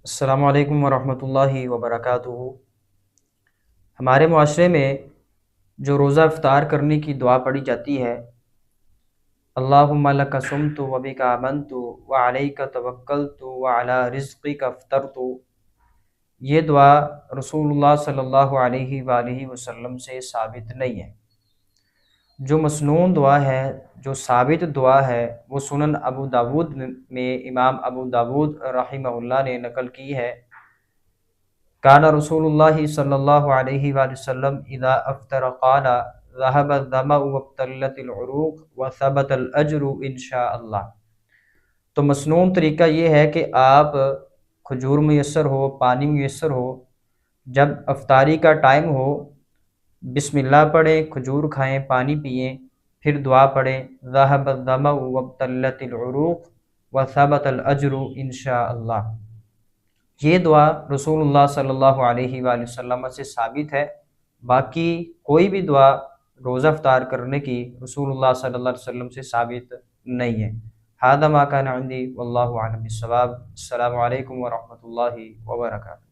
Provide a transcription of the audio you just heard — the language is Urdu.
السلام علیکم ورحمۃ اللہ وبرکاتہ۔ ہمارے معاشرے میں جو روزہ افطار کرنے کی دعا پڑھی جاتی ہے، اللہم لک صمت وبک آمنت وعلیک توکلت وعلی رزقک افطرت، یہ دعا رسول اللہ صلی اللہ علیہ وآلہ وسلم سے ثابت نہیں ہے۔ جو مسنون دعا ہے، جو ثابت دعا ہے، وہ سنن ابو داود میں امام ابو داود رحمہ اللہ نے نقل کی ہے۔ کان رسول اللہ صلی اللہ علیہ وآلہ وسلم اذا افطر قال ذهب الظمأ وابتلت العروق وثبت الاجر انشاء اللہ۔ تو مسنون طریقہ یہ ہے کہ آپ کھجور میسر ہو، پانی میسر ہو، جب افطاری کا ٹائم ہو، بسم اللہ پڑھیں، کھجور کھائیں، پانی پئیں، پھر دعا پڑھیں ذهب الظمأ وابتلت العروق وثبت الاجر انشاء اللہ۔ یہ دعا رسول اللہ صلی اللہ علیہ وآلہ وسلم سے ثابت ہے۔ باقی کوئی بھی دعا روزہ افطار کرنے کی رسول اللہ صلی اللہ علیہ وسلم سے ثابت نہیں ہے۔ ھذا ما کان عندی واللہ اعلم بالصواب۔ السلام علیکم ورحمۃ اللہ وبرکاتہ۔